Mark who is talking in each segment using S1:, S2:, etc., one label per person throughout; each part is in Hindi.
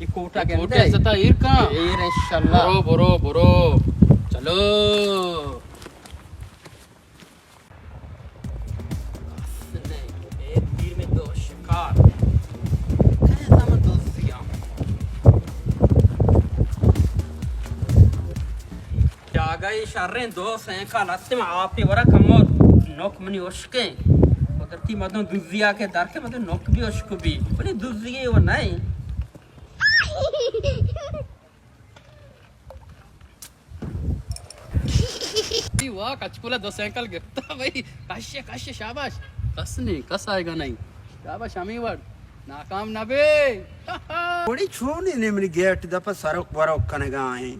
S1: ये कोटा के
S2: कोटे जता इरका
S1: एर इंशाल्लाह
S2: बुरो चलो
S1: एक तीर में दो शिकार कैसा मैं दोस्तियां क्या गई शर्रें दो हैं का लस्ते में आप पे वरा कमर नोक मनी उश्के उधर की मदन दुजिया के दर के मदन नोक भी उश्क भी बड़ी दुजिये वो नहीं
S2: वाह कचकुला 2 साइकिल गिरता भाई काश्य शाबाश कस नहीं कस आएगा नहीं शाबाश अमीवर नाकाम ना बे
S3: बड़ी छोनी ने मेरी गेट दफा सरक वरक कने गाए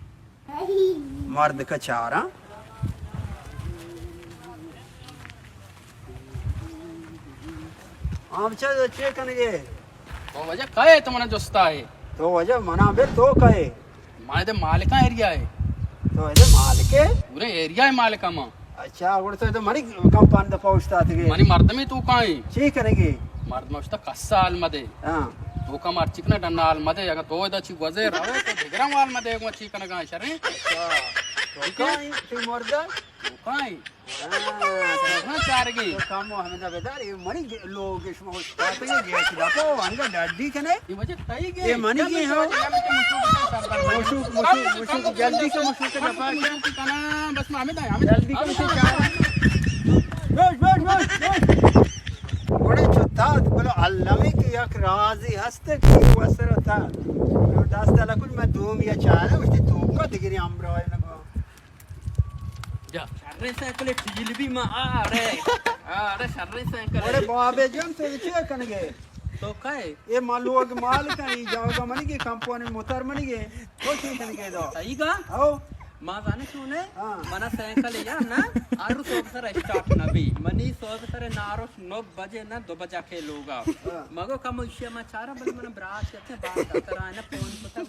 S3: मर्द का चारा आप चे कने गे
S2: तो वजह काहे तुमने जोस्ता है
S3: तो वजह मना बे तो कहे
S2: माने दे मालिका एरिया है
S3: तो ये मालिके
S2: पूरे एरिया है मालिका मां
S3: अच्छा उड़ते तो मरी कंपन दफा उस्ताद गे
S2: मनी मर्द में तू काहे
S3: ची कनेगे
S2: मर्द में उस्ता कस्सा आल मदे
S3: हां
S2: तू का मार चिकना डन्ना आल मदे अगर दो दा ची वजे रवे तो दिगरम वाल मदे एक चिकना गा शरे
S3: अच्छा तो काई तू मर्दा
S2: तू काहे
S3: हां
S2: ना चार गी
S3: तो काम हमें दा बेदार ये मरी लोग इसमें उस्ताद के गेट दफा अंगा डड्डी कने
S2: ये वजह काहे गे
S3: ये मनी की हो मुशुक जल्दी के मुशुक के दफा
S2: बस में हमें
S3: जल्दी के मुशुक बस बड़े चुता बोलो अल्लाह की एक राजी हस्ते की वसर था दास्ता लकुल मैं दूम या चार उसकी धूप को दिगरी अमरो है ना
S2: जा
S1: शर्रे साइकिल टील भी मा अरे शर्रे साइकिल
S3: बड़े बाबे जम तो विचे कनगे
S1: तो काय
S3: ये मालूग माल कहीं जाओगा मनी के कंपनी मोटर मनी के तो ठीक कनगे दो
S1: सही गा
S3: आओ
S1: मां जाने सुने
S3: हां
S1: मन साइकिल या ना आरु सोग सर स्टार्ट ना भी मनी सोग सर नारो 9 बजे ना 2 बजे के लोगा मगो कम इशे में चारा बल मन ब्रास करते बात करा ना फोन पता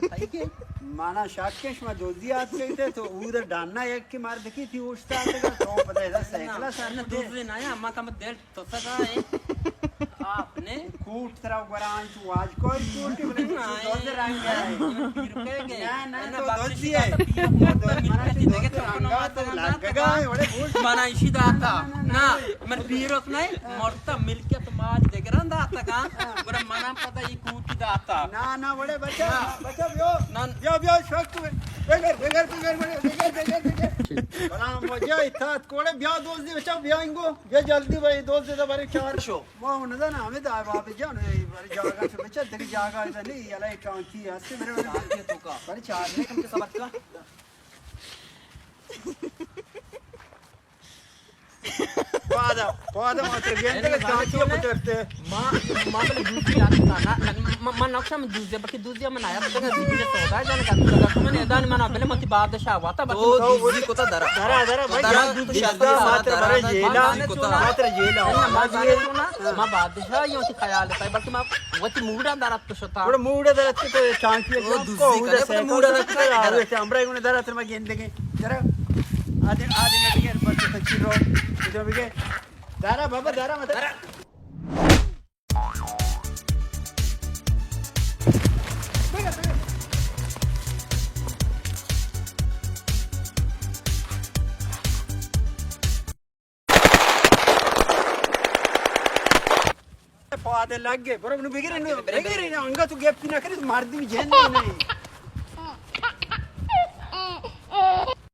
S1: सही के
S3: माना शाकेश में दोजी आत गई थे तो उधर डालना एक की मार देखी थी उस्ता का तो पता है साइकिल
S1: सारने दूसरे ना अम्मा का मत दिल तो सदा है आपने
S3: कूट तरह वरान तू आज कोई कूट के बोले दोज रंग है ना तो दोजी है लगेगा बड़े बूट
S1: मना इसी दाता ना मन पीरोस नहीं मरता मिलके तो माज देगरन दाता का बड़ा मना पता ये कूटी दाता
S3: ना बड़े बच्चा यो शौक बेगर बड़ा मजा इतना कोड़े ब्याह दोस्त दी बच्चा ब्याह इंगो ये जल्दी भाई दोस्त दे बारे चार शो वो नदा ना हमें दा बाप जान जागा से बच्चा तेरी जागा इधर नहीं याला कांची हंसते मेरे तो का बारे चार ने कम के सबक का पादा मात्र गेंदे का कांची पटरते
S1: मां बले दूसरी आता ना मन नक्शा में दूसरी बाकी दूसरी मन आया तो दिखने तो होगा जाने का मैंने एदान मना पहले मत बादशाह वाता बस दूसरी को तो दरा
S3: भाई मात्र बड़े जेला मात्र जेला
S1: मां बादशाह यो ती ख्याल है बल्कि मां वती मूडा दरत तो शता
S3: बड़ा मूडा दरत तो कांची को दूसरी मूडा दरत आवे हमरा इगुने दरत में गेंदे के जरा आधे नटियर बस चिरो इधर बिगे दारा बाबा दारा मत दारा पादे लग गए बरोबर बिगरे अंगा तू गेप ना करे मार दी जेन नहीं